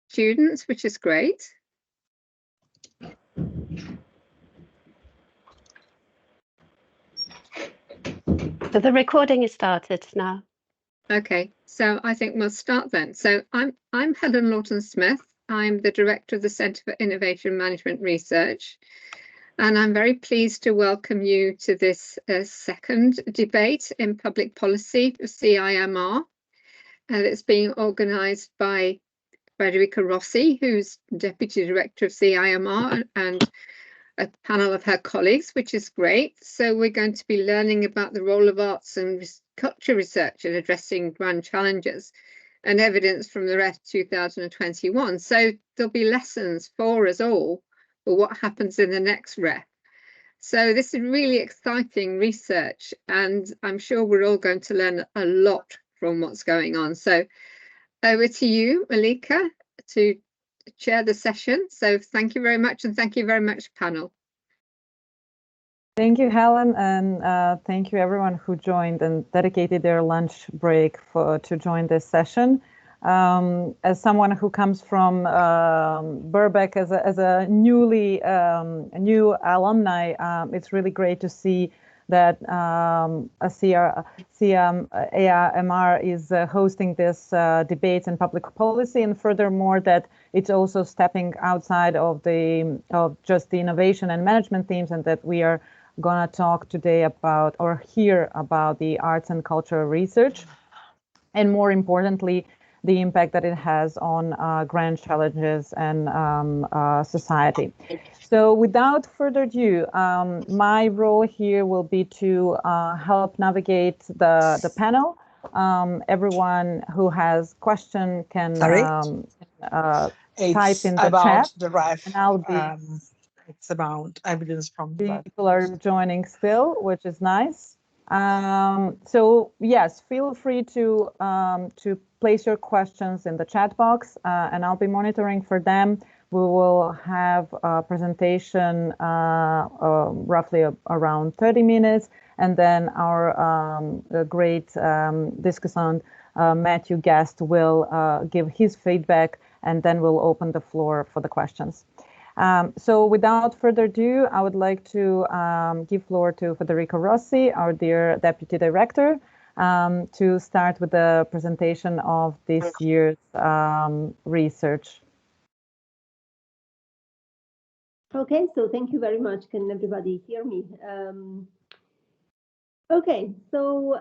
students, which is great. So the recording is started now. Okay, so I think we'll start then. So I'm Helen Lawton-Smith. I'm the Director of the Centre for Innovation Management Research, and I'm very pleased to welcome you to this second debate in public policy for CIMR. It's being organised by Federica Rossi, who's Deputy Director of CIMR, and a panel of her colleagues, which is great. So we're going to be learning about the role of arts and culture research in addressing grand challenges and evidence from the REF 2021. So there'll be lessons for us all for what happens in the next REF. So this is really exciting research, and I'm sure we're all going to learn a lot from what's going on. So over to you, Milica, to chair the session. So thank you very much, and thank you very much, panel. Thank you, Helen, and thank you everyone who joined and dedicated their lunch break to join this session. As someone who comes from Birkbeck as a new alumni, it's really great to see that CIMR is hosting this debates in public policy, and furthermore that it's also stepping outside of just the innovation and management themes, and that we are going to talk today about or hear about the arts and cultural research, and more importantly, the impact that it has on grand challenges and society. So without further ado, my role here will be to help navigate the panel. Everyone who has question can type in the chat. The REF, and I'll be. It's about evidence from people are joining still, which is nice. So yes, feel free to place your questions in the chat box, and I'll be monitoring for them. We will have a presentation roughly around 30 minutes, and then our great discussant, Matthew Guest, will give his feedback, and then we'll open the floor for the questions. So without further ado, I would like to give floor to Federica Rossi, our dear Deputy Director, to start with the presentation of this year's research. Okay, so thank you very much. Can everybody hear me? Okay, so,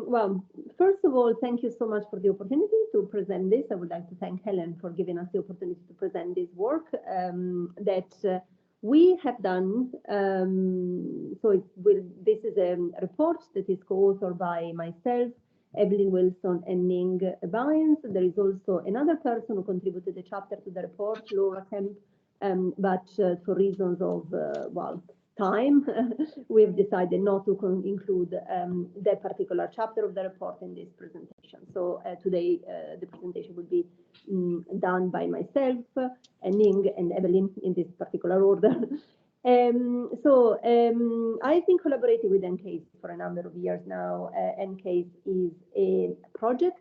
well, first of all, thank you so much for the opportunity to present this. I would like to thank Helen for giving us the opportunity to present this work that we have done. This is a report that is co-authored by myself, Evelyn Wilson, and Ning Baines. There is also another person who contributed a chapter to the report, Laura Kemp, but for reasons of, well, time, we've decided not to include that particular chapter of the report in this presentation. So today the presentation will be done by myself, and Ning and Evelyn in this particular order. I've been collaborating with NCASE for a number of years now. NCASE is a project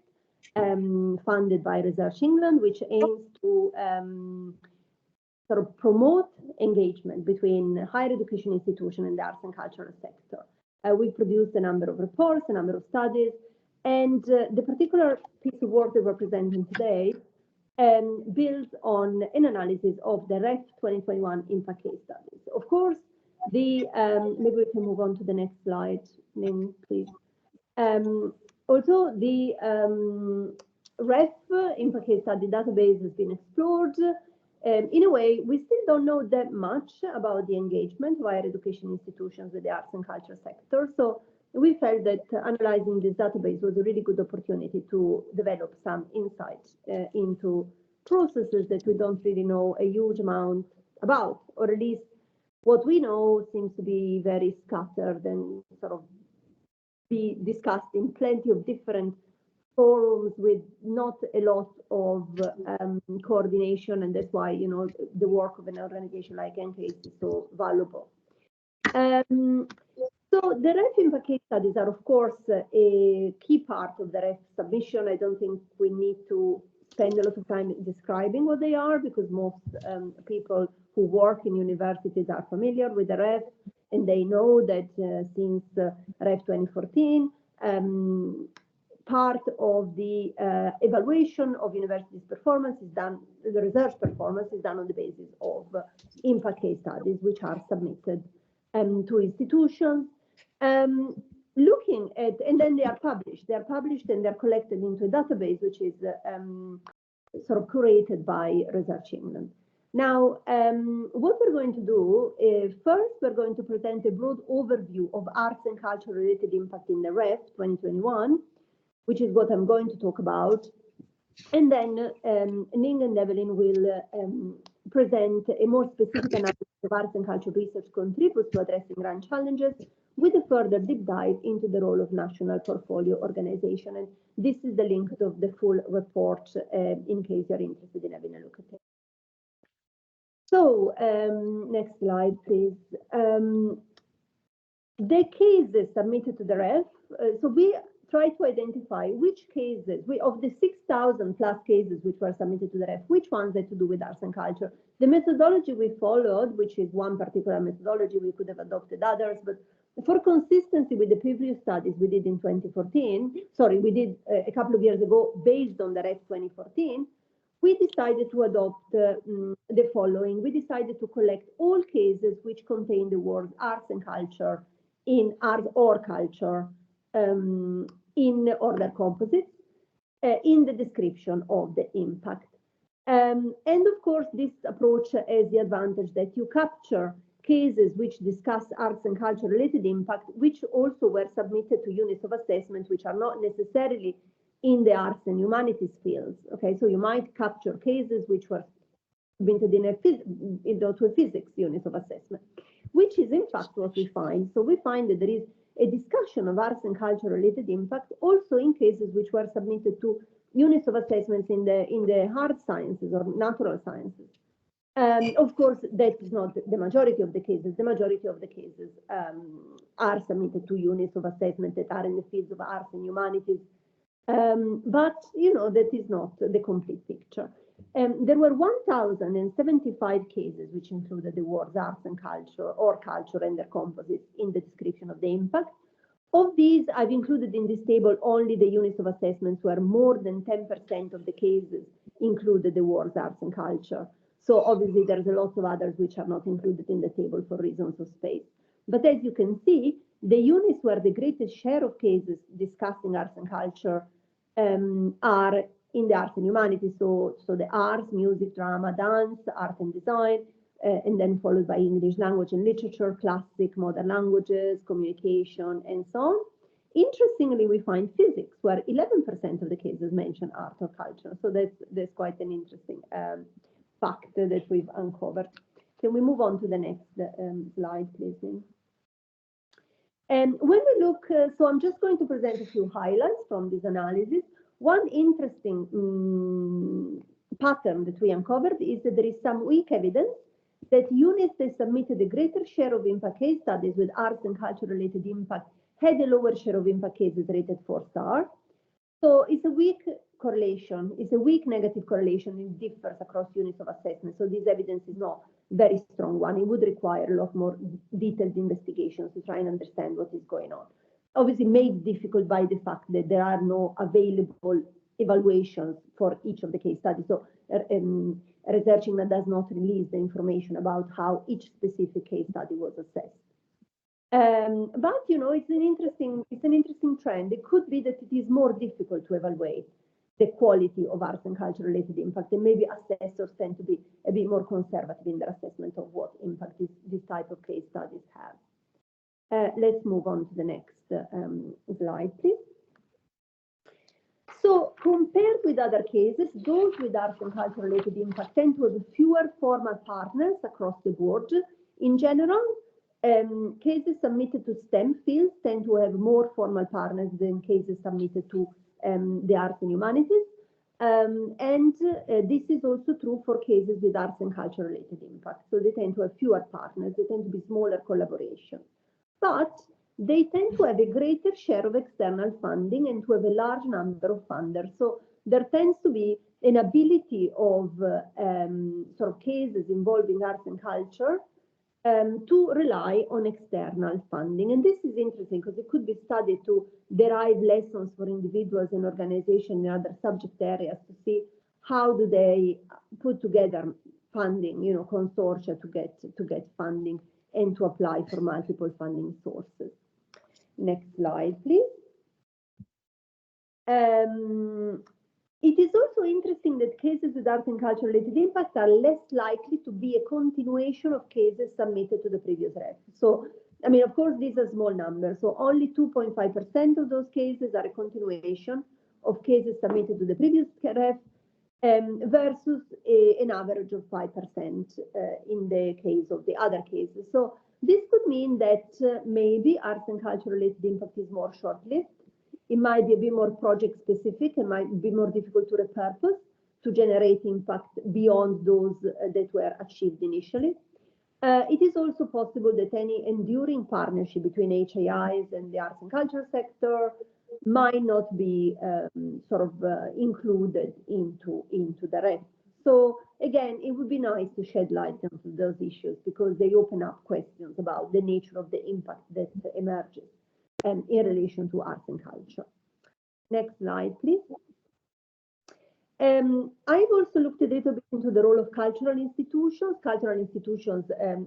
funded by Research England, which aims to sort of promote engagement between higher education institutions and the arts and cultural sector. We produced a number of reports, a number of studies, and the particular piece of work that we're presenting today builds on an analysis of the REF 2021 impact case studies. Of course, maybe we can move on to the next slide, Ning, please. Also, the REF impact case study database has been explored. In a way, we still don't know that much about the engagement of higher education institutions with the arts and culture sector. So we felt that analyzing this database was a really good opportunity to develop some insights into processes that we don't really know a huge amount about, or at least what we know seems to be very scattered and sort of be discussed in plenty of different forums with not a lot of coordination, and that's why, you know, the work of an organization like NCASE is so valuable. So the REF impact case studies are, of course, a key part of the REF submission. I don't think we need to spend a lot of time describing what they are, because most people who work in universities are familiar with the REF, and they know that since REF 2014, part of the evaluation of universities' performance is done, the research performance is done on the basis of impact case studies, which are submitted to institutions. Looking at, and then they are published and they're collected into a database, which is sort of curated by Research England. Now, what we're going to do is first, we're going to present a broad overview of arts and culture related impact in the REF 2021, which is what I'm going to talk about. And then Ning and Evelyn will present a more specific analysis of arts and culture research contributes to addressing grand challenges, with a further deep dive into the role of national portfolio organization. And this is the link of the full report in case you're interested in having a look at it. So next slide, please. The cases submitted to the REF. So we try to identify which cases, of the 6,000 plus cases which were submitted to the REF, which ones had to do with arts and culture. The methodology we followed, which is one particular methodology, we could have adopted others, but for consistency with the previous studies we did in 2014, sorry, we did a couple of years ago based on the REF 2014, we decided to adopt the following. We decided to collect all cases which contain the words arts and culture in art or culture in order composites in the description of the impact. And of course, this approach has the advantage that you capture cases which discuss arts and culture related impact, which also were submitted to units of assessment, which are not necessarily in the arts and humanities fields. Okay, so you might capture cases which were submitted into a physics unit of assessment, which is in fact what we find. So we find that there is a discussion of arts and culture related impact also in cases which were submitted to units of assessments in the hard sciences or natural sciences. Of course, that is not the majority of the cases. The majority of the cases are submitted to units of assessment that are in the fields of arts and humanities. But, you know, that is not the complete picture. There were 1,075 cases which included the words arts and culture or culture and their composites in the description of the impact. Of these, I've included in this table only the units of assessments where more than 10% of the cases included the words arts and culture. So obviously there's a lot of others which are not included in the table for reasons of space. But as you can see, the units where the greatest share of cases discussing arts and culture are in the arts and humanities, so the arts, music, drama, dance, art and design, and then followed by English language and literature, classic, modern languages, communication, and so on. Interestingly, we find physics, where 11% of the cases mention art or culture. So that's quite an interesting fact that we've uncovered. Can we move on to the next slide, please? And when we look, so I'm just going to present a few highlights from this analysis. One interesting pattern that we uncovered is that there is some weak evidence that units that submitted a greater share of impact case studies with arts and culture related impact had a lower share of impact cases rated 4-star. So it's a weak correlation, it's a weak negative correlation, it differs across units of assessment. So this evidence is not very strong one. It would require a lot more detailed investigations to try and understand what is going on. Obviously made difficult by the fact that there are no available evaluations for each of the case studies. So researching that does not release the information about how each specific case study was assessed. But you know, it's an interesting trend. It could be that it is more difficult to evaluate the quality of arts and culture related impact, and maybe assessors tend to be a bit more conservative in their assessment of what impact this type of case studies have. Let's move on to the next slide, please. So compared with other cases, those with arts and culture related impact tend to have fewer formal partners across the board. In general, cases submitted to STEM fields tend to have more formal partners than cases submitted to the arts and humanities. This is also true for cases with arts and culture related impact. So they tend to have fewer partners, they tend to be smaller collaboration. But they tend to have a greater share of external funding and to have a large number of funders. So there tends to be an ability of sort of cases involving arts and culture to rely on external funding. And this is interesting because it could be studied to derive lessons for individuals and organizations in other subject areas to see how do they put together funding, you know, consortia to get funding and to apply for multiple funding sources. Next slide, please. It is also interesting that cases with art and culture related impact are less likely to be a continuation of cases submitted to the previous REF. So, I mean, of course, these are small numbers. So only 2.5% of those cases are a continuation of cases submitted to the previous REF versus an average of 5% in the case of the other cases. So this could mean that maybe arts and culture related impact is more short-lived. It might be a bit more project specific and might be more difficult to repurpose to generate impact beyond those that were achieved initially. It is also possible that any enduring partnership between HIIs and the arts and culture sector might not be included into the REF. So again, it would be nice to shed light on those issues because they open up questions about the nature of the impact that emerges in relation to arts and culture. Next slide, please. I've also looked a little bit into the role of cultural institutions,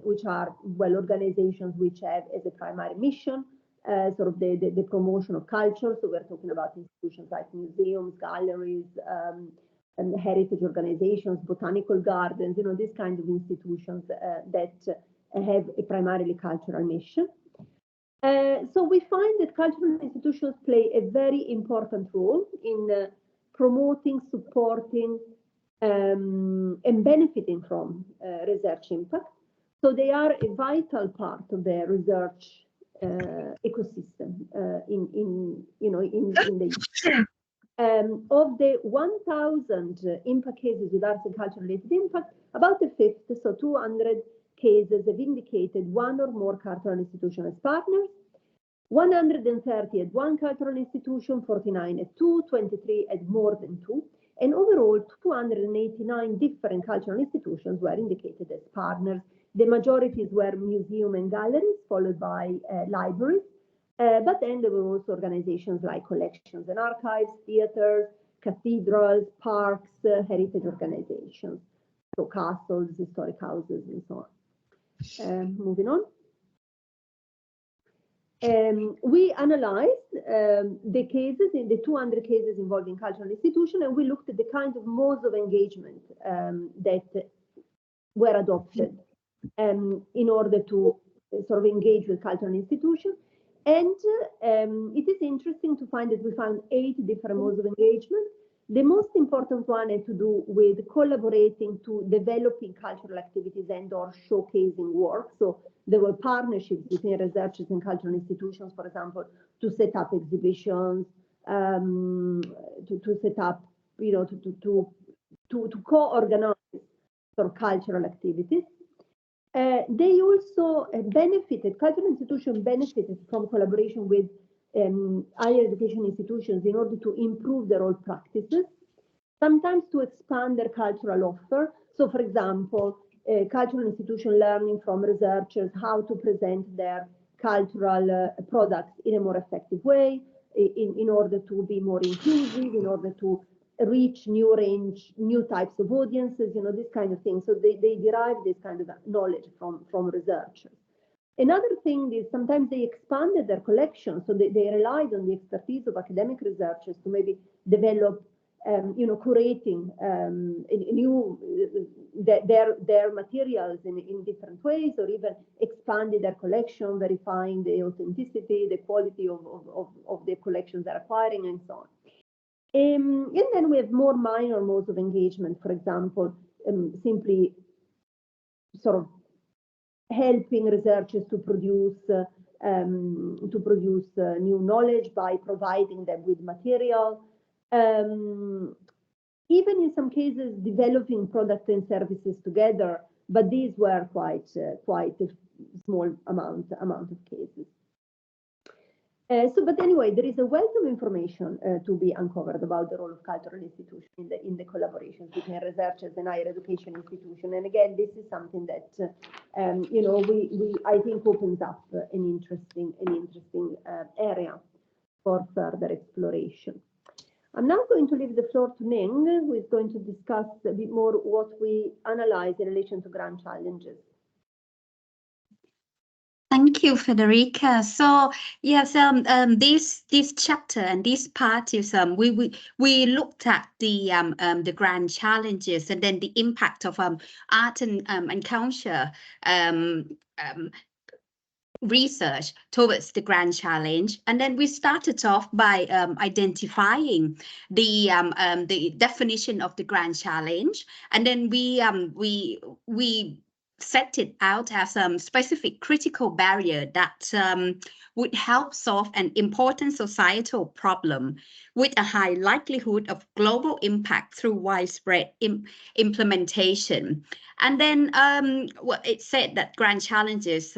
which are, well, organizations which have as a primary mission sort of the promotion of culture. So we're talking about institutions like museums, galleries, and heritage organizations, botanical gardens, you know, these kind of institutions that have a primarily cultural mission. So we find that cultural institutions play a very important role in promoting, supporting, and benefiting from research impact. So they are a vital part of the research ecosystem in the of the 1,000 impact cases with arts and culture related impact, about a fifth, so 200 cases, have indicated one or more cultural institutions as partners. 130 had one cultural institution, 49 had two, 23 had more than two, and overall 289 different cultural institutions were indicated as partners. The majorities were museums and galleries, followed by libraries, but then there were also organizations like collections and archives, theaters, cathedrals, parks, heritage organizations, so castles, historic houses, and so on. Moving on. We analyzed the cases, in the 200 cases involving cultural institutions, and we looked at the kind of modes of engagement that were adopted in order to sort of engage with cultural institutions. And it is interesting to find that we found 8 different modes of engagement. The most important one had to do with collaborating to developing cultural activities and or showcasing work. So there were partnerships between researchers and cultural institutions, for example, to set up exhibitions, to set up, you know, to co-organize sort of cultural activities. They also benefited, cultural institutions benefited from collaboration with higher education institutions in order to improve their own practices, sometimes to expand their cultural offer. So, for example, cultural institution learning from researchers how to present their cultural products in a more effective way, in order to be more inclusive, in order to reach new types of audiences, you know, this kind of thing. So they derive this kind of knowledge from researchers. Another thing is sometimes they expanded their collection, so they relied on the expertise of academic researchers to maybe develop, you know, curating their materials in different ways, or even expanded their collection, verifying the authenticity, the quality of the collections they're acquiring, and so on. And then we have more minor modes of engagement, for example, simply sort of helping researchers to produce new knowledge by providing them with material. Even in some cases, developing products and services together, but these were quite a small amount of cases. But anyway, there is a wealth of information to be uncovered about the role of cultural institutions in the collaborations between researchers and higher education institutions. And again, this is something that you know, I think opens up an interesting area for further exploration. I'm now going to leave the floor to Ning, who is going to discuss a bit more what we analyze in relation to grand challenges. Thank you, Federica. So yes, this chapter and this part is we looked at the grand challenges and then the impact of art and culture research towards the grand challenge, and then we started off by identifying the definition of the grand challenge, and then we set it out as a specific critical barrier that would help solve an important societal problem with a high likelihood of global impact through widespread implementation. And then it said that grand challenges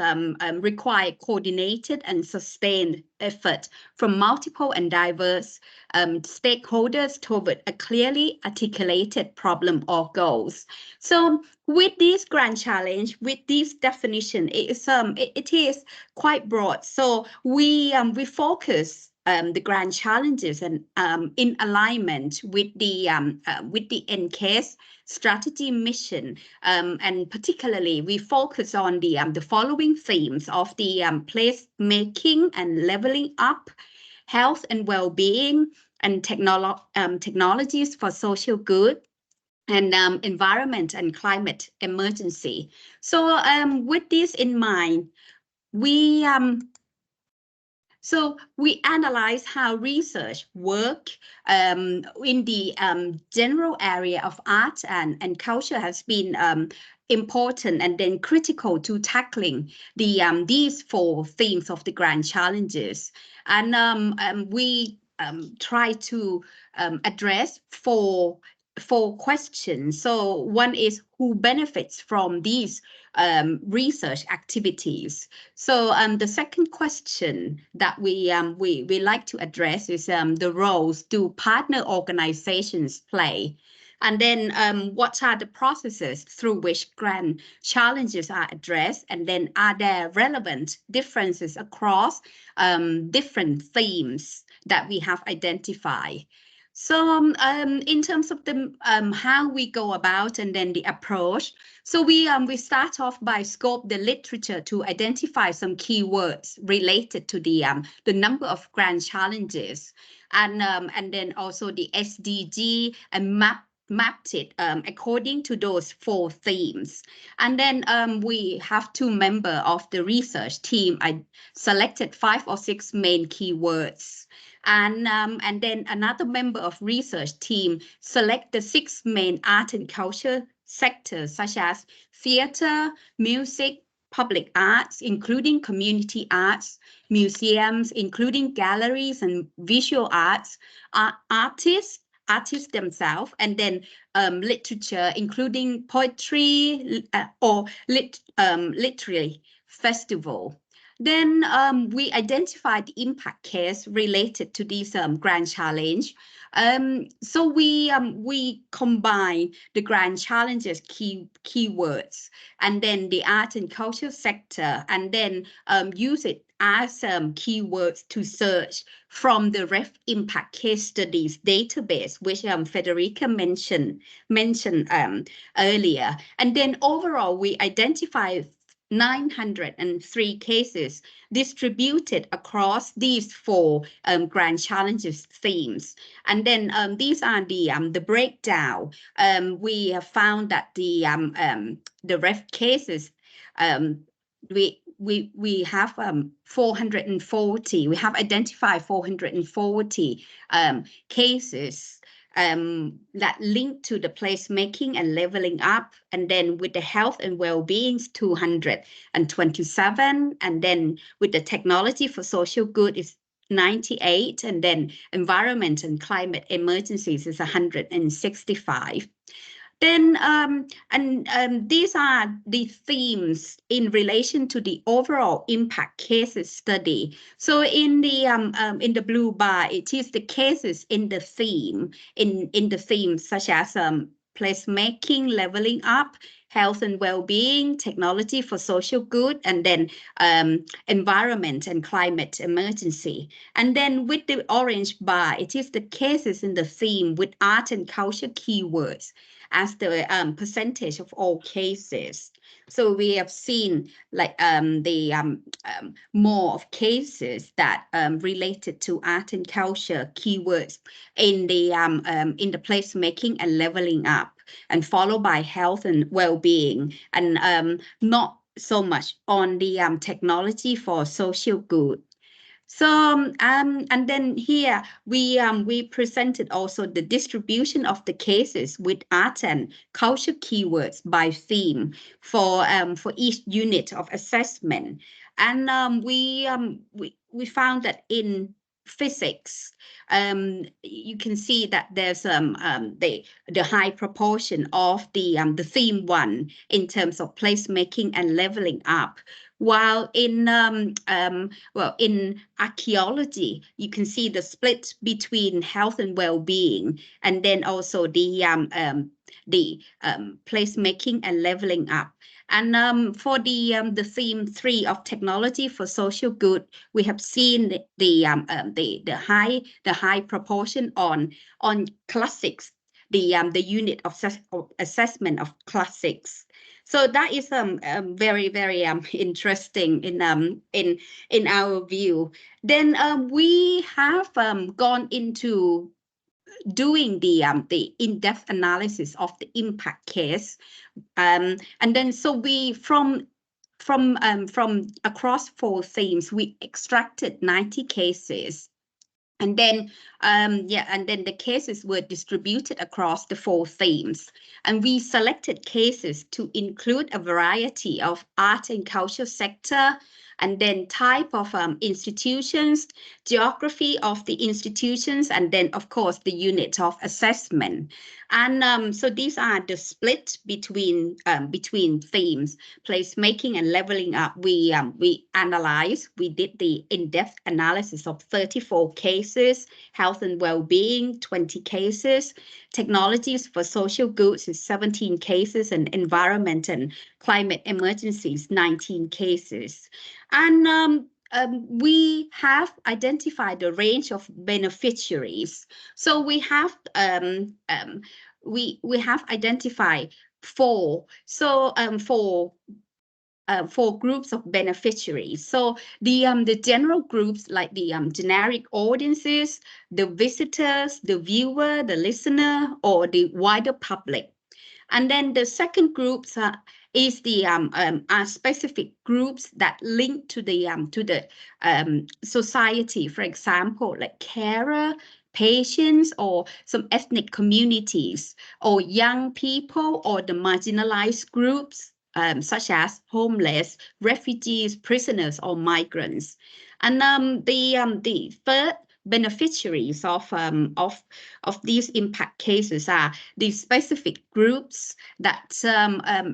require coordinated and sustained effort from multiple and diverse stakeholders toward a clearly articulated problem or goals. So with this grand challenge, with this definition, it is quite broad. So we focus the grand challenges and in alignment with the NCASE strategy mission, and particularly we focus on the following themes of the placemaking and leveling up, health and well-being, and technologies for social good, and environment and climate emergency. So with this in mind, we analyze how research work in the general area of art and culture has been important and then critical to tackling the these four themes of the grand challenges. And we try to address four questions. So one is who benefits from these research activities. So the second question that we like to address is the roles do partner organizations play? And then what are the processes through which grand challenges are addressed? And then are there relevant differences across different themes that we have identified? So in terms of the how we go about and then the approach, so we start off by scope the literature to identify some keywords related to the number of grand challenges, and then also the SDG, and mapped it according to those four themes. And then we have two members of the research team. I selected 5 or 6 main keywords. And then another member of research team select the 6 main art and culture sectors, such as theater, music, public arts, including community arts, museums, including galleries and visual arts, artists themselves, and then literature, including poetry or literary festival. Then we identified the impact case related to this grand challenge. So we combine the grand challenges keywords and then the art and culture sector, and then use it as keywords to search from the REF impact case studies database, which Federica mentioned earlier. And then overall, we identified 903 cases distributed across these 4 grand challenges themes. And then these are the breakdown. We have found that the REF cases, we have 440. We have identified 440 cases that link to the placemaking and leveling up, and then with the health and well-being 227, and then with the technology for social good is 98, and then environment and climate emergencies is 165. Then these are the themes in relation to the overall impact cases study. So in the blue bar, it is the cases in the theme, in the themes such as placemaking, leveling up, health and well-being, technology for social good, and then environment and climate emergency. And then with the orange bar, it is the cases in the theme with art and culture keywords as the percentage of all cases. So we have seen like more of cases that related to art and culture keywords in the placemaking and leveling up, and followed by health and well-being, and not so much on the technology for social good. So and then here we presented also the distribution of the cases with art and culture keywords by theme for each unit of assessment. And we found that in physics, you can see that there's the high proportion of the theme one in terms of placemaking and leveling up. While in in archaeology, you can see the split between health and well-being, and then also the placemaking and leveling up. And for the theme 3 of technology for social good, we have seen the high proportion on classics, the unit of assessment of classics. So that is very, very interesting in our view. Then we have gone into doing the in-depth analysis of the impact case, and then so we from across 4 themes, we extracted 90 cases. And then, and then the cases were distributed across the 4 themes. And we selected cases to include a variety of art and culture sector, and then type of institutions, geography of the institutions, and then, of course, the unit of assessment. And so these are the split between themes, placemaking and leveling up. We analyzed, we did the in-depth analysis of 34 cases, health and well-being, 20 cases, technologies for social goods is 17 cases, and environment and climate emergencies, 19 cases. And we have identified a range of beneficiaries. So we have we have identified 4. So 4 groups of beneficiaries. So the general groups, like the generic audiences, the visitors, the viewer, the listener, or the wider public. And then the second groups is the are specific groups that link to the society. For example, like carer, patients, or some ethnic communities, or young people, or the marginalized groups, such as homeless, refugees, prisoners, or migrants. And the third beneficiaries of these impact cases are the specific groups that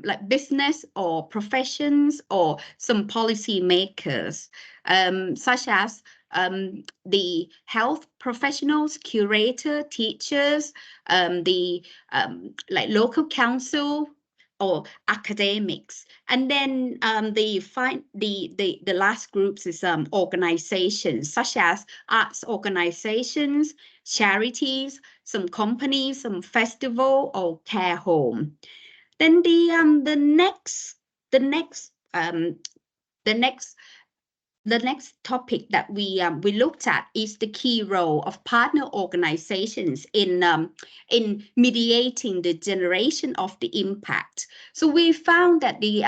like business or professions, or some policy makers, such as the health professionals, curator, teachers, the like local council, or academics. And then the last groups is organizations, such as arts organizations, charities, some companies, some festival, or care home. Then the next topic that we looked at is the key role of partner organizations in mediating the generation of the impact. So we found that the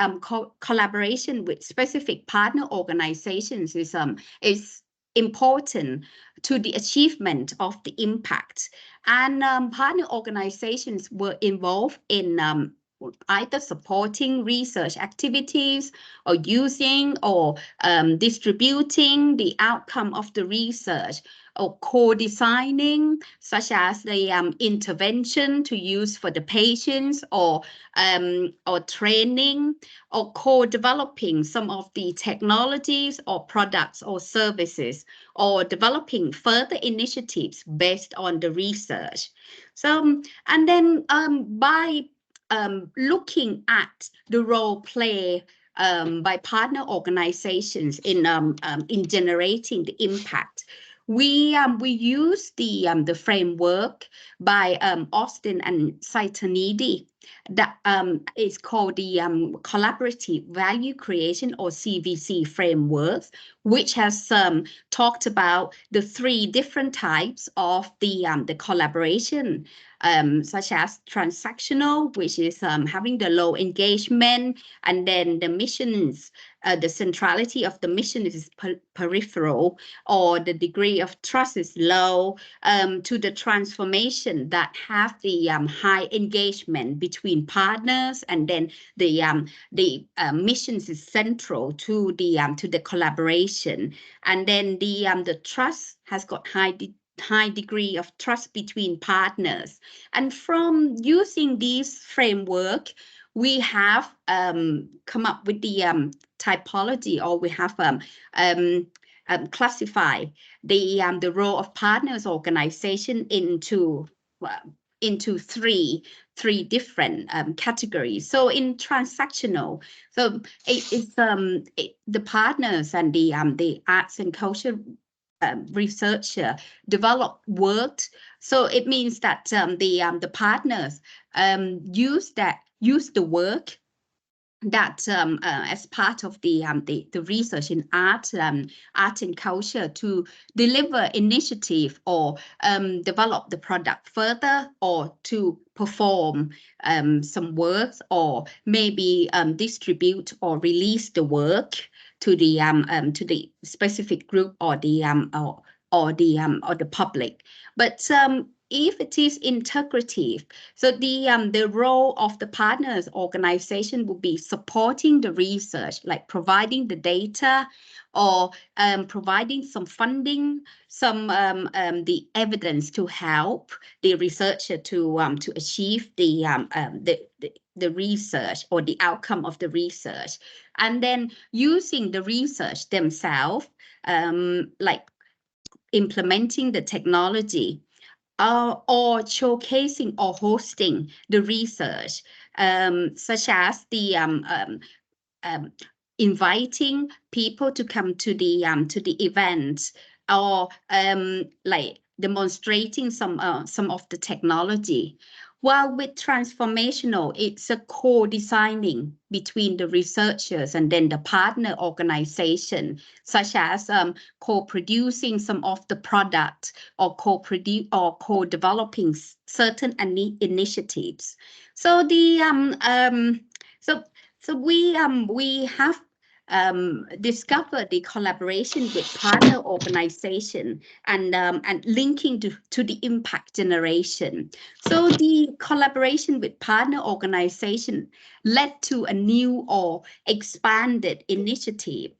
collaboration with specific partner organizations is important to the achievement of the impact. And partner organizations were involved in either supporting research activities, or using or distributing the outcome of the research, or co-designing, such as the intervention to use for the patients, or training, or co-developing some of the technologies or products or services, or developing further initiatives based on the research. So, and then by looking at the role play by partner organizations in generating the impact, we use the framework by Austin and Saitanidi that is called the Collaborative Value Creation, or CVC framework, which has talked about the 3 different types of the collaboration, such as transactional, which is having the low engagement, and then the missions, the centrality of the mission is peripheral, or the degree of trust is low, to the transformation that have the high engagement between partners, and then the missions is central to the collaboration, and then the trust has got high degree of trust between partners. And from using this framework, we have come up with the typology, or we have classified the role of partners organization into three different categories. So in transactional, so it's the partners and the arts and culture researcher develop work. So it means that the partners use the work that as part of the research in art and culture to deliver initiative, or develop the product further, or to perform some work, or maybe distribute or release the work to the specific group, or the public. But if it is integrative, so the role of the partners organization will be supporting the research, like providing the data, or providing some funding, some the evidence to help the researcher to achieve the research, or the outcome of the research, and then using the research themselves, like implementing the technology, or showcasing or hosting the research, such as the inviting people to come to the event, or like demonstrating some of the technology. While with transformational, it's a co-designing between the researchers and then the partner organization, such as co-producing some of the product, or co-developing certain initiatives. So the so we have discovered the collaboration with partner organization, and linking to the impact generation. So the collaboration with partner organization led to a new or expanded initiative.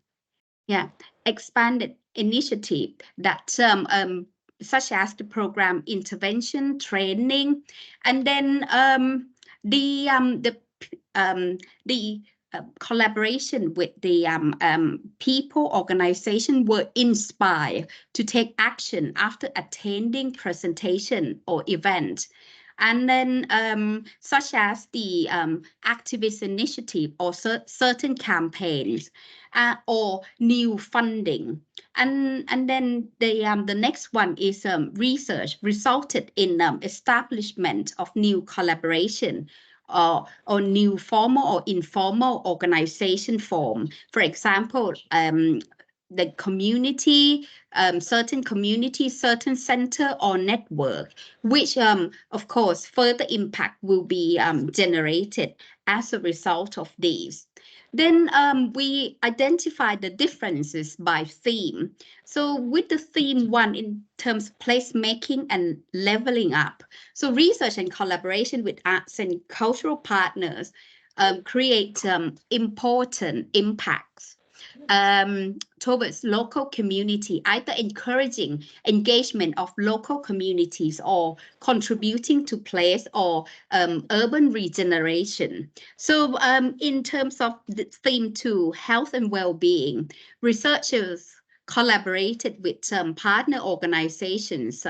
Yeah, expanded initiative that such as the program intervention, training, and then the collaboration with the people organization were inspired to take action after attending presentation or event. And then such as the activist initiative, or certain campaigns, or new funding. And then the next one is research resulted in establishment of new collaboration, or new formal or informal organization form. For example, the community, certain center or network, which of course further impact will be generated as a result of these. Then we identify the differences by theme. So with the theme 1 in terms of placemaking and leveling up, so research and collaboration with arts and cultural partners create important impacts. towards local community, either encouraging engagement of local communities or contributing to place or urban regeneration. So in terms of the theme 2, health and well-being, researchers collaborated with some partner organizations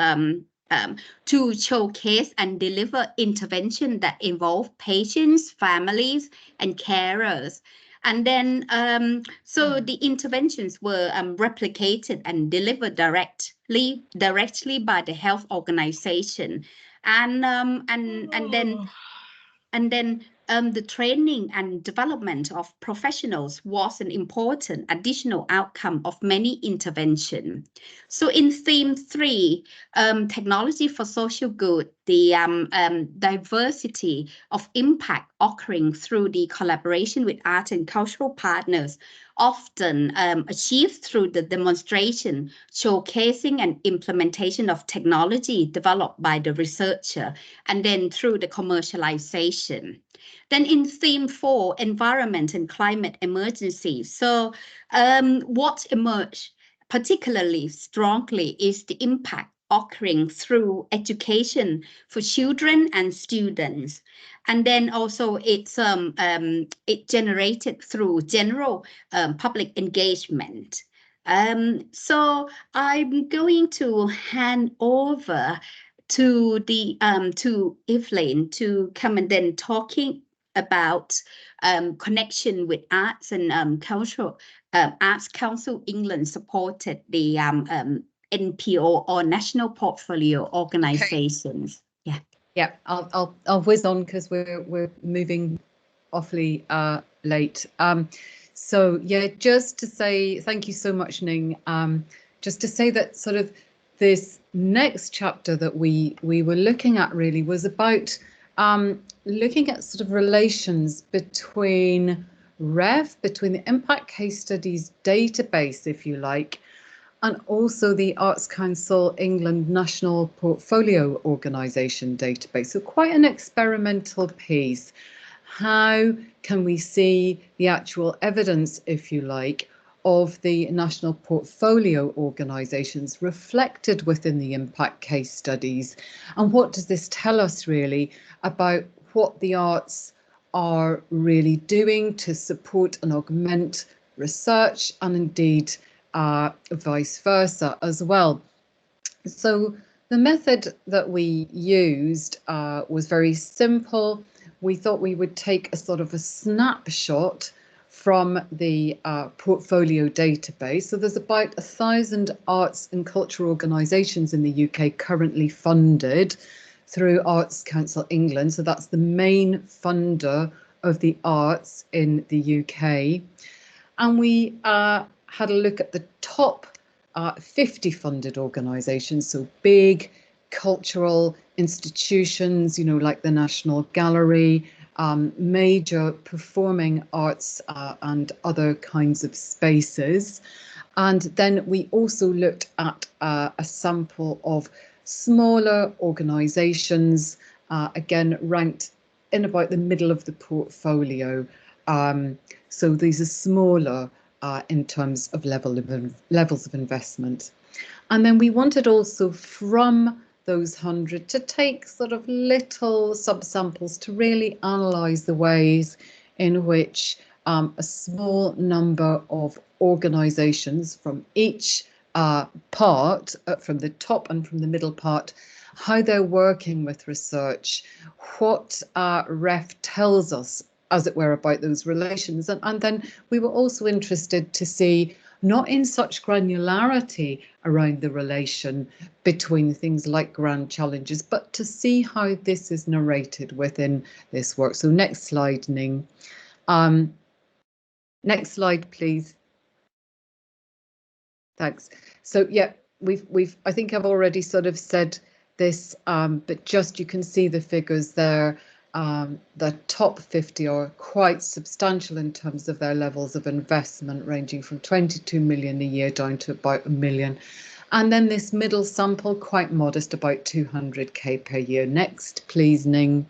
to showcase and deliver intervention that involve patients, families, and carers. And then, so the interventions were replicated and delivered directly by the health organization, and then the training and development of professionals was an important additional outcome of many interventions. So in theme 3, technology for social good, the diversity of impact occurring through the collaboration with art and cultural partners, often achieved through the demonstration, showcasing and implementation of technology developed by the researcher, and then through the commercialization. Then in theme 4, environment and climate emergency. So what emerged particularly strongly is the impact occurring through education for children and students. And then also it's it generated through general public engagement. So I'm going to hand over to the to Evelyn to come and then talking about connection with arts and cultural. Arts Council England supported the NPO or National Portfolio Organisations. Okay. Yeah, I'll whiz on because we're moving awfully late. So yeah, just to say thank you so much, Ning. Just to say that sort of this next chapter that we were looking at really was about looking at sort of relations between between the Impact Case Studies database, if you like, and also the Arts Council England National Portfolio Organisation database. So quite an experimental piece. How can we see the actual evidence, if you like, of the national portfolio organisations reflected within the impact case studies? And what does this tell us really about what the arts are really doing to support and augment research, and indeed vice versa as well? So the method that we used was very simple. We thought we would take a sort of a snapshot from the portfolio database. So there's about 1,000 arts and cultural organisations in the UK currently funded through Arts Council England. So that's the main funder of the arts in the UK. And we had a look at the top 50 funded organisations, so big cultural institutions, you know, like the National Gallery, major performing arts and other kinds of spaces. And then we also looked at a sample of smaller organisations, again ranked in about the middle of the portfolio. So these are smaller in terms of levels of investment. And then we wanted also from those 100 to take sort of little subsamples to really analyse the ways in which a small number of organisations from each part, from the top and from the middle part, how they're working with research, what REF tells us, as it were, about those relations. And then we were also interested to see, not in such granularity around the relation between things like grand challenges, but to see how this is narrated within this work. So next slide, Ning. Next slide, please. Thanks. So yeah, I think I've already sort of said this, but just you can see the figures there. The top 50 are quite substantial in terms of their levels of investment, ranging from 22 million a year down to about 1 million. And then this middle sample, quite modest, about 200k per year. Next, please, Ning.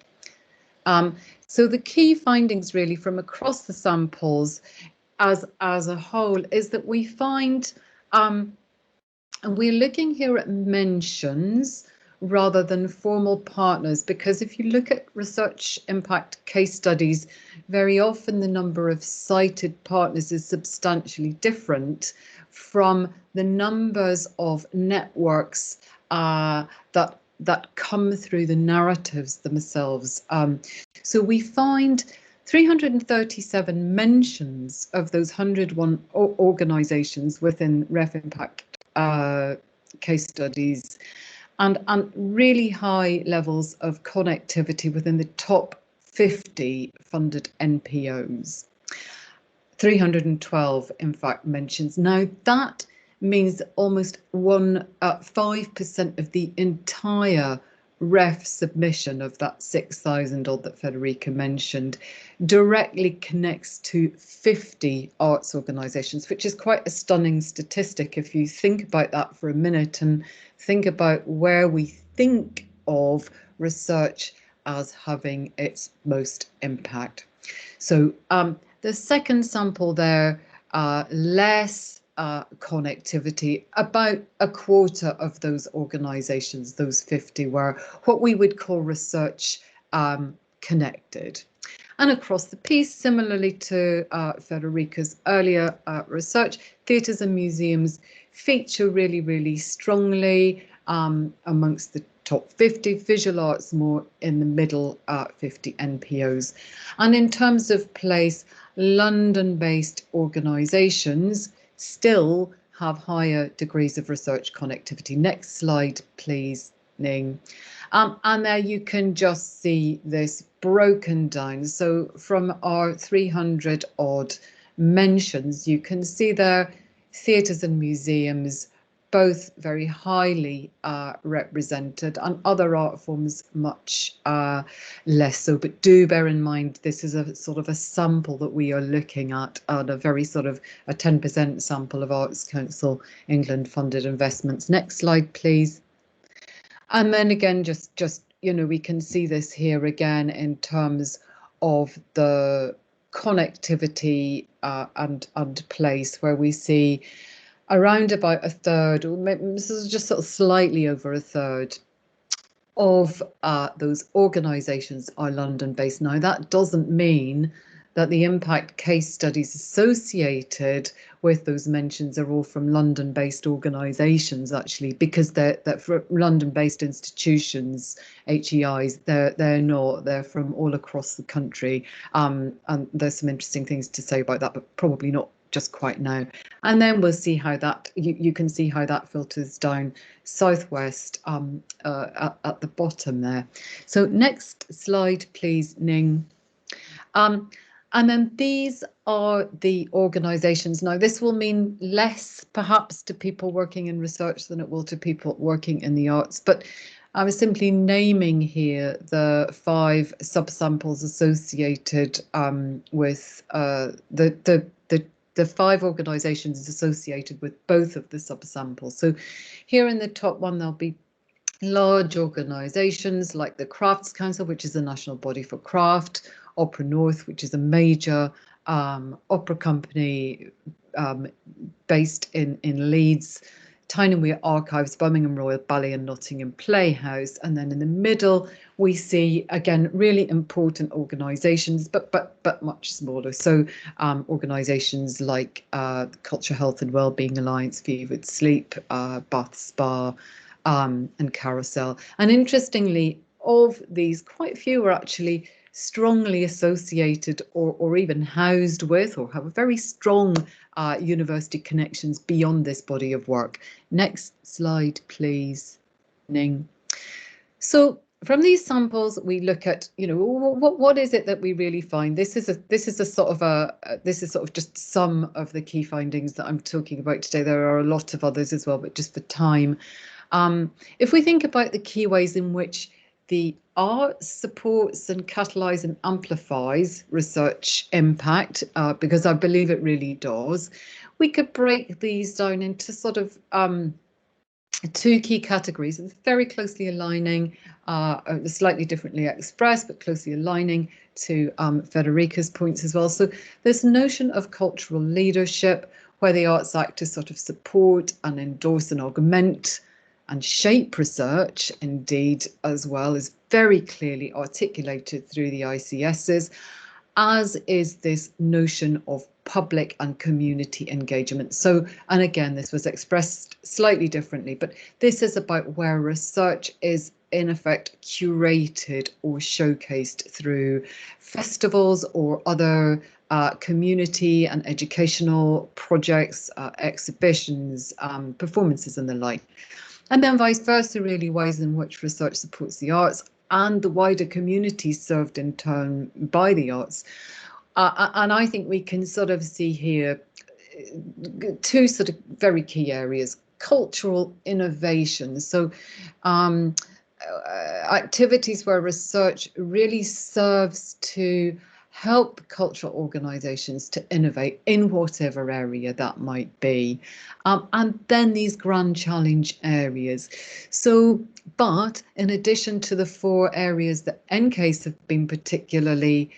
So the key findings really from across the samples as a whole is that we find, and we're looking here at mentions rather than formal partners, because if you look at research impact case studies, very often the number of cited partners is substantially different from the numbers of networks that come through the narratives themselves. So we find 337 mentions of those 101 organisations within REF impact case studies, and really high levels of connectivity within the top 50 funded NPOs. 312, in fact, mentions. Now that means almost 5% of the entire REF submission of that 6,000 odd that Federica mentioned directly connects to 50 arts organisations, which is quite a stunning statistic if you think about that for a minute and think about where we think of research as having its most impact. So the second sample there, less connectivity, about a quarter of those organisations, those 50, were what we would call research connected. And across the piece, similarly to Federica's earlier research, theatres and museums feature really, really strongly amongst the top 50, visual arts more in the middle 50 NPOs. And in terms of place, London-based organisations still have higher degrees of research connectivity. Next slide, please, Ning. And there you can just see this broken down. So from our 300 odd mentions, you can see there theatres and museums, both very highly represented, and other art forms much less so. But do bear in mind, this is a sort of a sample that we are looking at a very sort of a 10% sample of Arts Council England funded investments. Next slide, please. And then again, just you know, we can see this here again in terms of the connectivity and place, where we see around about a third, or maybe this is just sort of slightly over a third of those organisations are London-based. Now, that doesn't mean that the impact case studies associated with those mentions are all from London-based organisations, actually, because they're for London-based institutions, HEIs, they're not. They're from all across the country, and there's some interesting things to say about that, but probably not just quite now. And then we'll see how that, you can see how that filters down southwest at the bottom there. So next slide, please, Ning. And then these are the organisations. Now, this will mean less perhaps to people working in research than it will to people working in the arts, but I was simply naming here the 5 subsamples associated with the 5 organisations associated with both of the subsamples. So here in the top one, there'll be large organisations like the Crafts Council, which is the national body for craft, Opera North, which is a major opera company based in Leeds, Tyne Archives, Birmingham Royal Ballet and Nottingham Playhouse. And then in the middle, we see, again, really important organisations, but much smaller. So organisations like Culture, Health and Wellbeing Alliance, Fevered Sleep, Bath Spa, and Carousel. And interestingly, of these, quite a few are actually strongly associated or even housed with or have very strong university connections beyond this body of work. Next slide, please, Ning. So from these samples, we look at, you know, what is it that we really find? This is sort of just some of the key findings that I'm talking about today. There are a lot of others as well, but just for time. If we think about the key ways in which the art supports and catalyses and amplifies research impact, because I believe it really does, we could break these down into sort of two key categories, very closely aligning, slightly differently expressed, but closely aligning to Federica's points as well. So this notion of cultural leadership, where the arts act to sort of support and endorse and augment and shape research, indeed, as well, is very clearly articulated through the ICSs, as is this notion of public and community engagement. So, and again, this was expressed slightly differently, but this is about where research is in effect curated or showcased through festivals or other community and educational projects, exhibitions, performances and the like. And then vice versa, really, ways in which research supports the arts and the wider community served in turn by the arts. And I think we can sort of see here two sort of very key areas: cultural innovation. So activities where research really serves to help cultural organisations to innovate in whatever area that might be. And then these grand challenge areas. So, but in addition to the four areas that NCASE have been particularly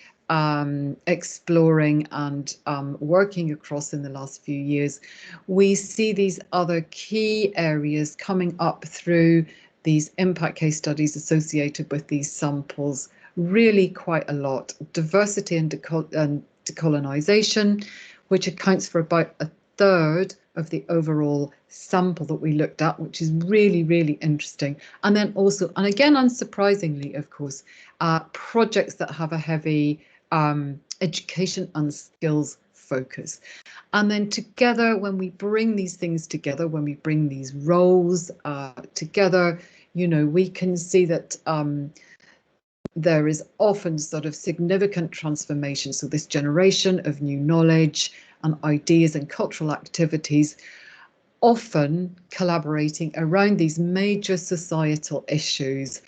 exploring and working across in the last few years, we see these other key areas coming up through these impact case studies associated with these samples really quite a lot. Diversity and decolonisation, which accounts for about a third of the overall sample that we looked at, which is really, really interesting. And then also, and again, unsurprisingly, of course, projects that have a heavy education and skills focus. And then together, when we bring these things together, when we bring these roles together, you know, we can see that there is often sort of significant transformation. So this generation of new knowledge and ideas and cultural activities, often collaborating around these major societal issues.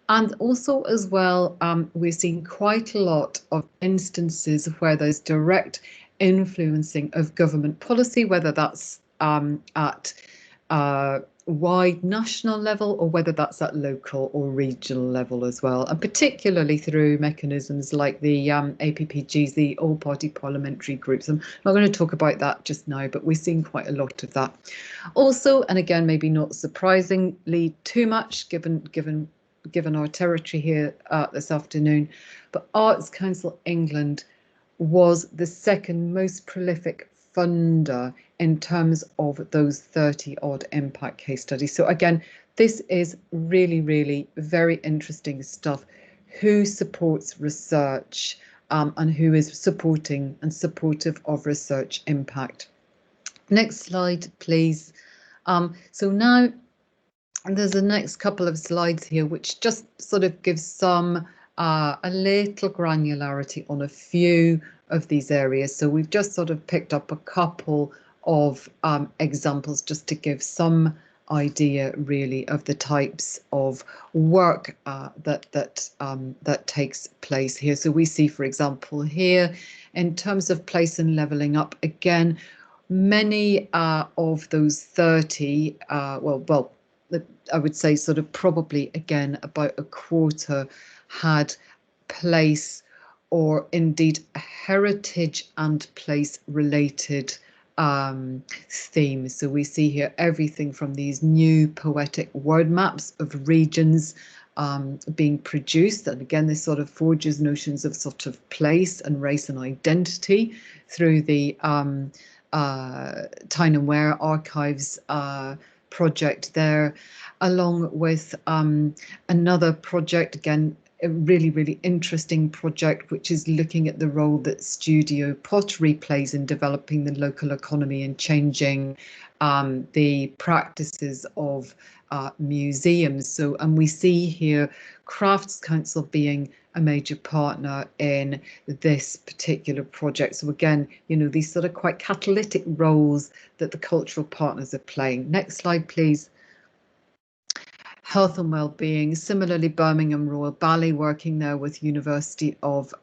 And also as well, we're seeing quite a lot of instances where there's direct influencing of government policy, whether that's at wide national level or whether that's at local or regional level as well, and particularly through mechanisms like the APPGs, the all-party parliamentary groups. I'm not going to talk about that just now, but we're seeing quite a lot of that. Also, and again, maybe not surprisingly too much given our territory here this afternoon, but Arts Council England was the second most prolific funder in terms of those 30 odd impact case studies. So again, this is really, really very interesting stuff. Who supports research and who is supporting and supportive of research impact. Next slide, please. So now there's the next couple of slides here, which just sort of gives some a little granularity on a few of these areas. So we've just sort of picked up a couple of examples just to give some idea really of the types of work that takes place here. So we see, for example, here in terms of place and levelling up, again, many of those 30, well, I would say sort of probably again about a quarter had place or indeed heritage and place related themes. So we see here everything from these new poetic word maps of regions being produced, and again this sort of forges notions of sort of place and race and identity through the Tyne and Ware archives project there, along with another project, again a really, really interesting project, which is looking at the role that studio pottery plays in developing the local economy and changing the practices of museums. So, and we see here Crafts Council being a major partner in this particular project. So again, you know, these sort of quite catalytic roles that the cultural partners are playing. Next slide, please. Health and Wellbeing. Similarly, Birmingham Royal Ballet working there with University of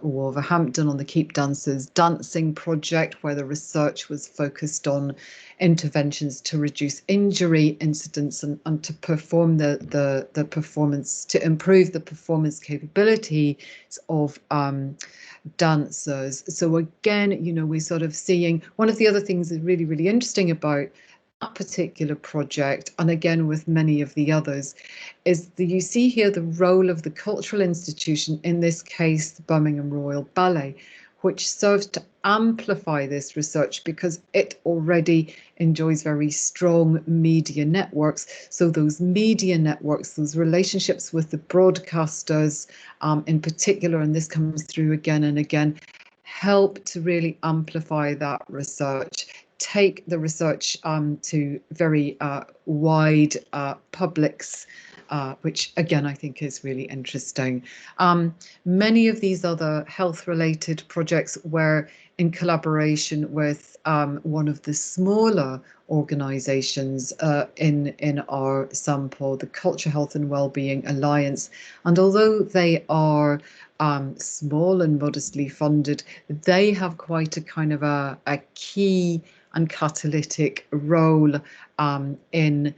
Wolverhampton on the Keep Dancers Dancing project, where the research was focused on interventions to reduce injury incidents and to perform the performance, to improve the performance capability of dancers. So again, you know, we're sort of seeing one of the other things that's really, really interesting about that particular project, and again with many of the others, is that you see here the role of the cultural institution, in this case the Birmingham Royal Ballet, which serves to amplify this research because it already enjoys very strong media networks. So those media networks, those relationships with the broadcasters in particular, and this comes through again and again, help to really amplify that research, take the research to very wide publics, which again I think is really interesting. Many of these other health-related projects were in collaboration with one of the smaller organisations in our sample, the Culture, Health and Wellbeing Alliance. And although they are small and modestly funded, they have quite a kind of a key and catalytic role in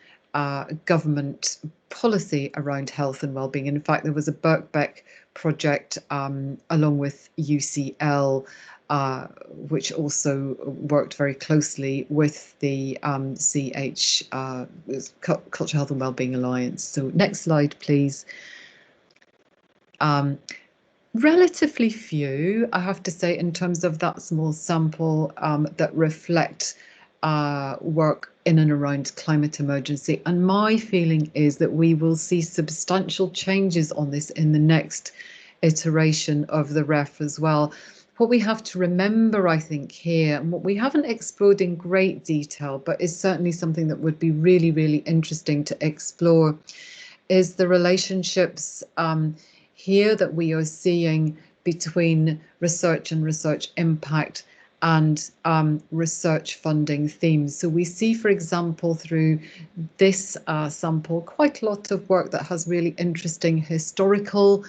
government policy around health and wellbeing. In fact, there was a Birkbeck project along with UCL, which also worked very closely with the Culture, Health and Wellbeing Alliance. So next slide, please. Relatively few, I have to say, in terms of that small sample that reflect work in and around climate emergency. And my feeling is that we will see substantial changes on this in the next iteration of the REF as well. What we have to remember, I think, here, and what we haven't explored in great detail, but is certainly something that would be really, really interesting to explore, is the relationships here that we are seeing between research and research impact and research funding themes. So we see, for example, through this sample, quite a lot of work that has really interesting historical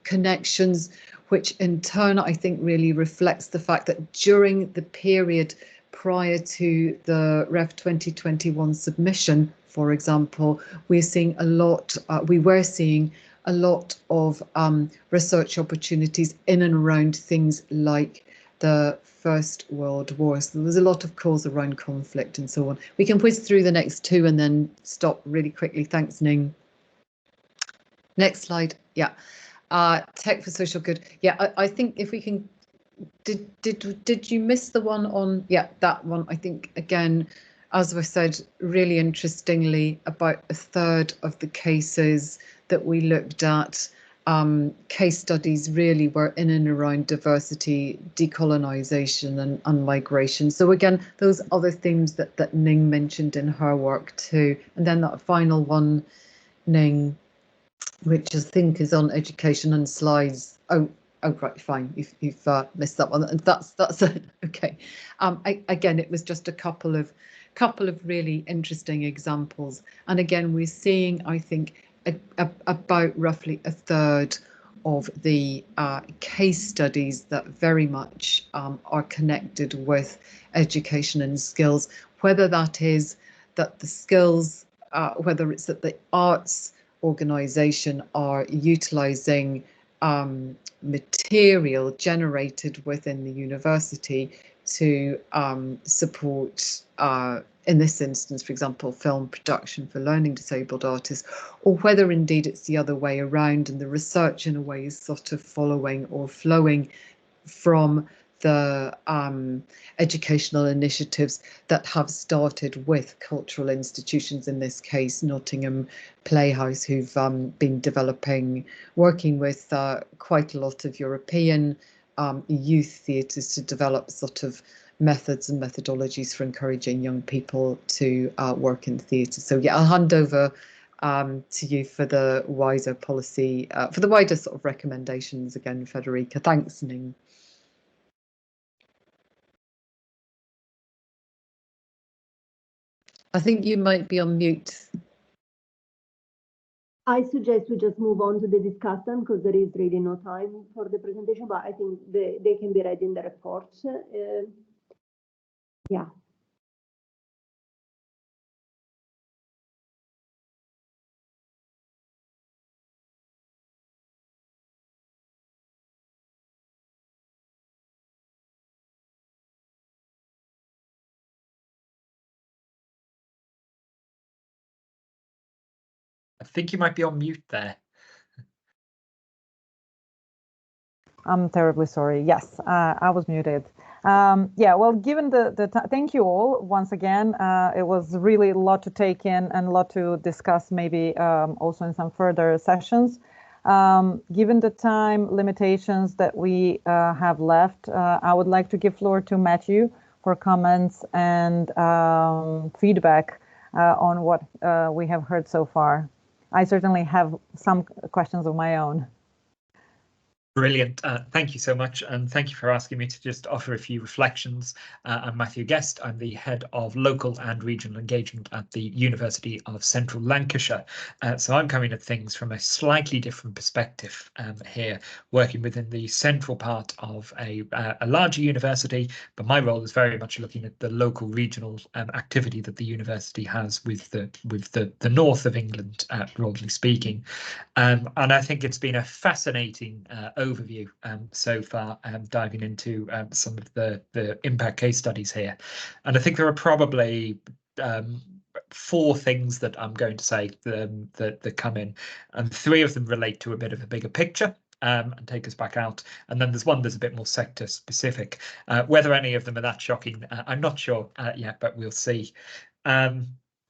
connections, which in turn I think really reflects the fact that during the period prior to the REF 2021 submission, for example, we're seeing a lot, we were seeing a lot of research opportunities in and around things like the First World War. So there was a lot of calls around conflict and so on. We can whiz through the next two and then stop really quickly. Thanks, Ning. Next slide. Yeah. Tech for social good. Yeah, I think if we can, did you miss the one on, yeah, that one? I think, again, as I said, really interestingly, about a third of the cases that we looked at, case studies really were in and around diversity, decolonisation and migration. So again, those other themes that Ning mentioned in her work too. And then that final one, Ning, which I think is on education and slides. Oh, right, fine. You've missed that one. And that's okay. Again, it was just a couple of really interesting examples. And again, we're seeing, I think, about roughly a third of the case studies that very much are connected with education and skills, whether that is that the skills, whether it's that the arts organisation are utilising material generated within the university to support, in this instance, for example, film production for learning disabled artists, or whether indeed it's the other way around and the research in a way is sort of following or flowing from the educational initiatives that have started with cultural institutions, in this case Nottingham Playhouse, who've been developing, working with quite a lot of European youth theatres to develop sort of methods and methodologies for encouraging young people to work in theatre. So yeah, I'll hand over to you for the wider policy, for the wider sort of recommendations again, Federica. Thanks, Ning. I think you might be on mute. I suggest we just move on to the discussant because there is really no time for the presentation, but I think they can be read in the report. Yeah. I think you might be on mute there. I'm terribly sorry. Yes, I was muted. Yeah, well, given thank you all once again. It was really a lot to take in and a lot to discuss, maybe also in some further sessions. Given the time limitations that we have left, I would like to give floor to Matthew for comments and feedback on what we have heard so far. I certainly have some questions of my own. Brilliant. Thank you so much. And thank you for asking me to just offer a few reflections. I'm Matthew Guest. I'm the head of local and regional engagement at the University of Central Lancashire. So I'm coming at things from a slightly different perspective here, working within the central part of a larger university. But my role is very much looking at the local regional activity that the university has with the north of England, broadly speaking. And I think it's been a fascinating overview so far, diving into some of the impact case studies here. And I think there are probably 4 things that I'm going to say that come in, and 3 of them relate to a bit of a bigger picture. And take us back out. And then there's one that's a bit more sector specific. Whether any of them are that shocking, I'm not sure yet, but we'll see.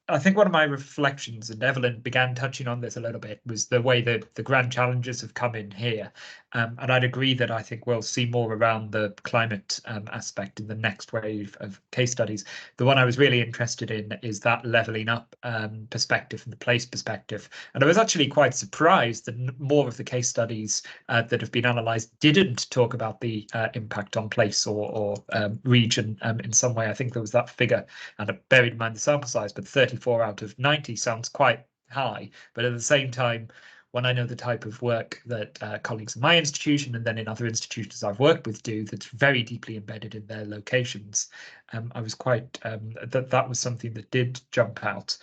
I think one of my reflections, and Evelyn began touching on this a little bit, was the way that the grand challenges have come in here. And I'd agree that I think we'll see more around the climate aspect in the next wave of case studies. The one I was really interested in is that levelling up perspective and the place perspective. And I was actually quite surprised that more of the case studies that have been analysed didn't talk about the impact on place or region in some way. I think there was that figure, and I buried in mind the sample size, but 34 out of 90 sounds quite high. But at the same time, when I know the type of work that colleagues in my institution and then in other institutions I've worked with do, that's very deeply embedded in their locations, I was quite, that was something that did jump out.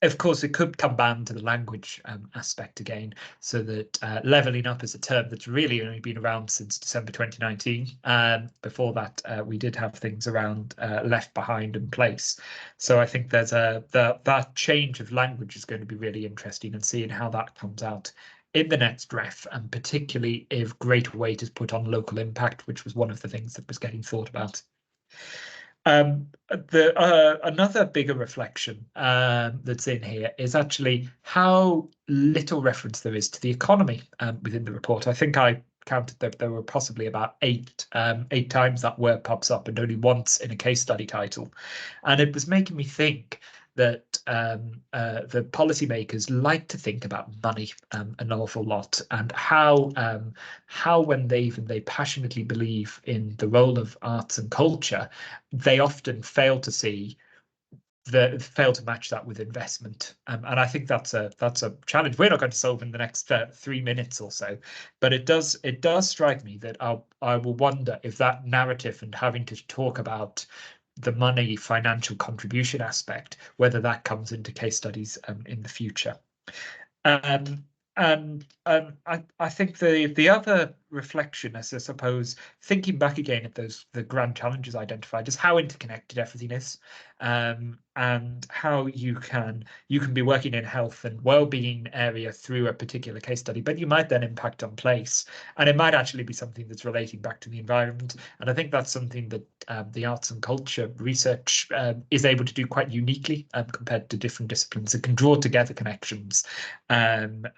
Of course, it could come down to the language aspect again, so that levelling up is a term that's really only been around since December 2019. Before that, we did have things around left behind and place. So I think there's that change of language is going to be really interesting, and seeing how that comes out in the next REF, and particularly if greater weight is put on local impact, which was one of the things that was getting thought about. Another bigger reflection that's in here is actually how little reference there is to the economy within the report. I think I counted that there were possibly about eight times that word pops up, and only once in a case study title. And it was making me think that the policymakers like to think about money an awful lot, and how when they passionately believe in the role of arts and culture, they often fail to match that with investment, and I think that's a challenge we're not going to solve in the next 3 minutes or so. But it does strike me that I will wonder if that narrative and having to talk about the money financial contribution aspect, whether that comes into case studies in the future. And I think the other reflection, as I suppose, thinking back again at the grand challenges identified, is how interconnected everything is, and how you can be working in health and well-being area through a particular case study, but you might then impact on place, and it might actually be something that's relating back to the environment. And I think that's something that the arts and culture research is able to do quite uniquely compared to different disciplines. It can draw together connections and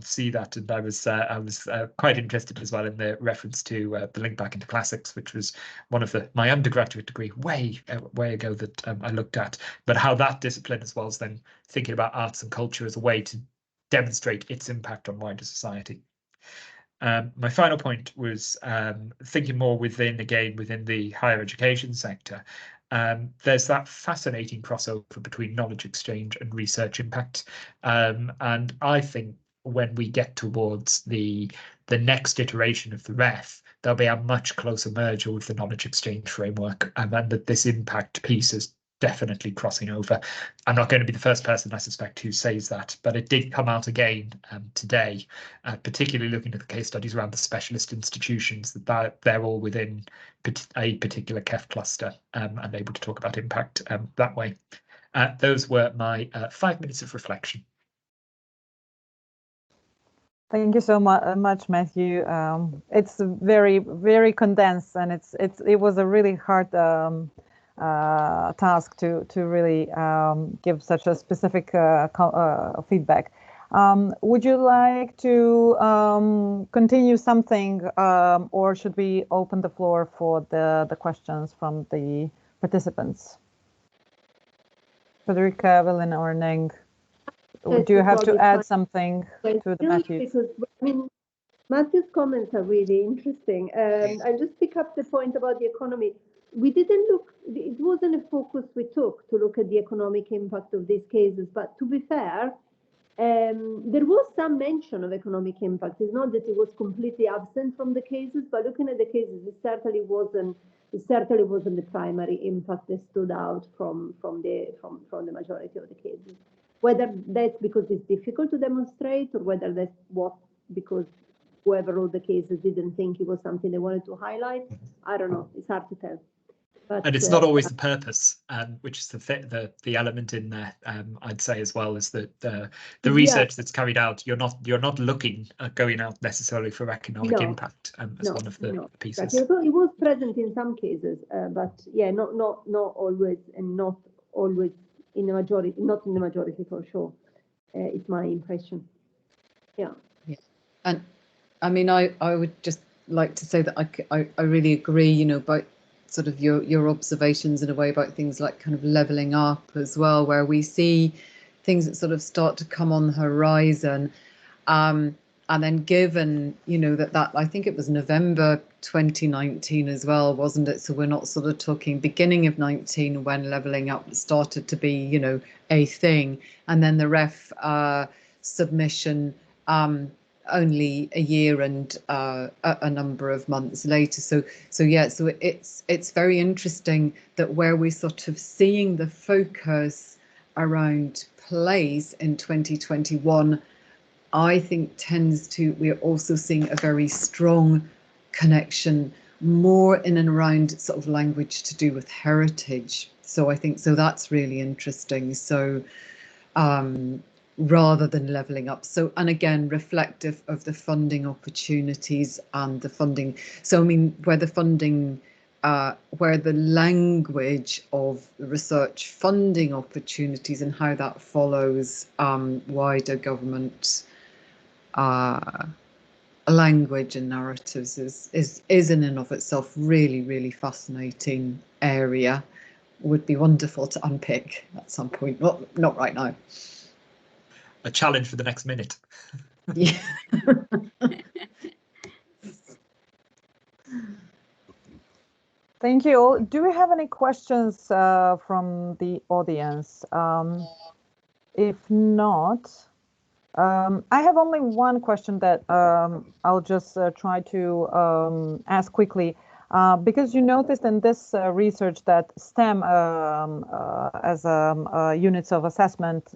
see that. And I was quite interested as well in the reference to the link back into classics, which was one of my undergraduate degree way ago that I looked at, but how that discipline as well as then thinking about arts and culture as a way to demonstrate its impact on wider society. My final point was thinking more within the higher education sector, there's that fascinating crossover between knowledge exchange and research impact. And I think when we get towards the next iteration of the REF, there'll be a much closer merger with the knowledge exchange framework, and that this impact piece is definitely crossing over. I'm not going to be the first person, I suspect, who says that, but it did come out again today, particularly looking at the case studies around the specialist institutions, that they're all within a particular KEF cluster and able to talk about impact that way. Those were my 5 minutes of reflection. Thank you so much, Matthew. It's very, very condensed, and it was a really hard task to really give such a specific feedback. Would you like to continue something, or should we open the floor for the questions from the participants? Federica, Evelyn, or Ning? Do you have to add something to the Matthew? Because, I mean, Matthew's comments are really interesting. I'll just pick up the point about the economy. We didn't look, it wasn't a focus we took to look at the economic impact of these cases, but to be fair, there was some mention of economic impact. It's not that it was completely absent from the cases, but looking at the cases, it certainly wasn't the primary impact that stood out from the majority of the cases. Whether that's because it's difficult to demonstrate, or whether that's because whoever wrote the cases didn't think it was something they wanted to highlight, I don't know. It's hard to tell. But, and it's not always the purpose, which is the element in there. I'd say as well, is that the research that's carried out, you're not looking at going out necessarily for economic impact as one of the pieces. It was present in some cases, but yeah, not always, and not always in the majority. Not in the majority for sure. It's my impression. Yeah. And I mean, I would just like to say that I really agree. You know, about sort of your observations in a way about things like kind of levelling up as well, where we see things that sort of start to come on the horizon. And then given, you know, that I think it was November 2019 as well, wasn't it? So we're not sort of talking beginning of 19 when levelling up started to be, you know, a thing. And then the REF submission only a year and a number of months later. So it's very interesting that where we're sort of seeing the focus around place in 2021, I think we're also seeing a very strong connection more in and around sort of language to do with heritage. So I think that's really interesting. So rather than levelling up. So, and again, reflective of the funding opportunities and the funding. So, I mean, where the language of research funding opportunities and how that follows wider government language and narratives is in and of itself really, really fascinating area. Would be wonderful to unpick at some point. Not right now. A challenge for the next minute. Yeah. Thank you all. Do we have any questions from the audience? If not, I have only one question that I'll just try to ask quickly. Because you noticed in this research that STEM as units of assessment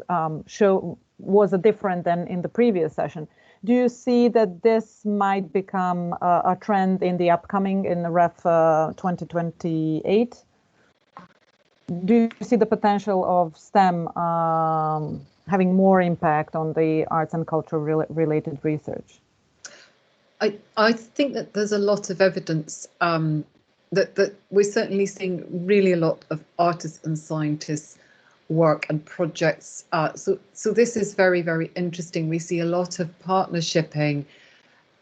was different than in the previous session. Do you see that this might become a trend in the upcoming, in the REF 2028? Do you see the potential of STEM having more impact on the arts and culture related research? I think that there's a lot of evidence that we're certainly seeing really a lot of artists and scientists work and projects. So this is very, very interesting. We see a lot of partnershiping.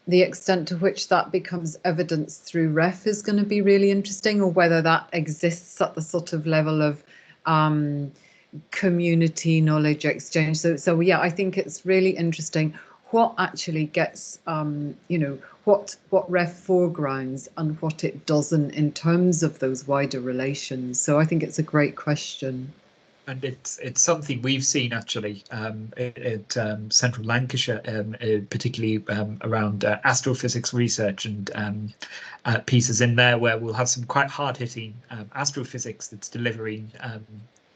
The extent to which that becomes evidence through REF is going to be really interesting, or whether that exists at the sort of level of community knowledge exchange. So yeah, I think it's really interesting. What actually gets, what REF foregrounds and what it doesn't in terms of those wider relations. So I think it's a great question. And it's something we've seen actually at Central Lancashire, particularly around astrophysics research and pieces in there where we'll have some quite hard-hitting astrophysics that's delivering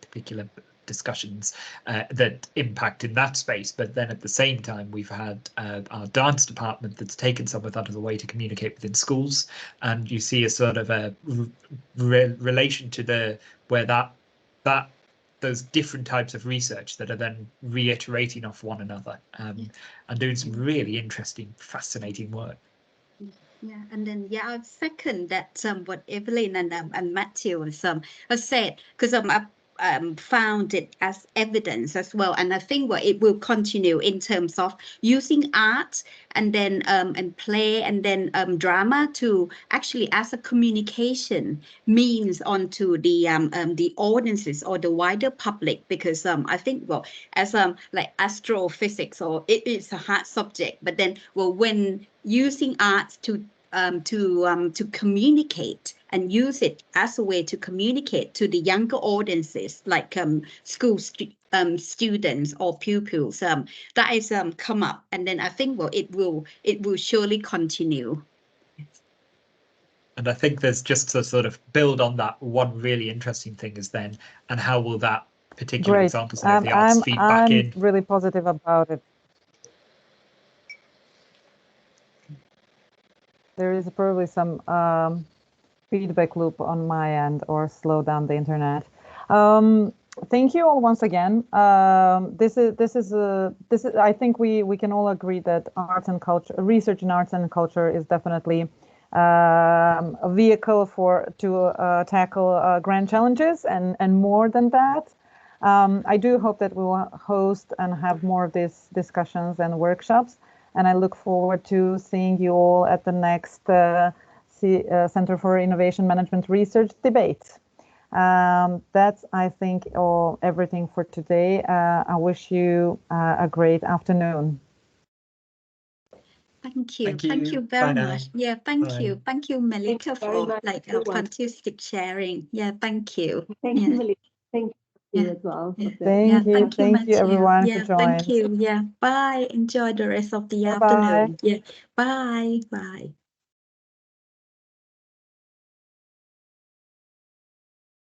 particular discussions that impact in that space. But then at the same time, we've had our dance department that's taken some of that as a way to communicate within schools, and you see a sort of a relation to where those different types of research that are then reiterating off one another and doing some really interesting, fascinating work. Yeah, and then I second that what Evelyn and Matthew has said, because I've found it as evidence as well, and I think it will continue in terms of using art and then and play and then drama to actually as a communication means onto the audiences or the wider public, because I think as like astrophysics, or it is a hard subject, but then when using art to communicate and use it as a way to communicate to the younger audiences, like school students or pupils, that is come up, and then I think it will surely continue. And I think there's just to sort of build on that, one really interesting thing is then, and how will that particular examples of the arts feed back in? I'm really positive about it. There is probably some feedback loop on my end, or slow down the internet. Thank you all once again. This is I think we can all agree that arts and culture, research in arts and culture, is definitely a vehicle to tackle grand challenges and more than that. I do hope that we will host and have more of these discussions and workshops. And I look forward to seeing you all at the next Center for Innovation Management Research debate. That's, I think, everything for today. I wish you a great afternoon. Thank you very much. Yeah, thank you, Milica, for like a fantastic sharing. Yeah, thank you. Thank you, Milica. Thank you as well. Thank you everyone for joining. Thank you. Yeah, bye. Enjoy the rest of the Bye-bye. afternoon. Yeah, bye.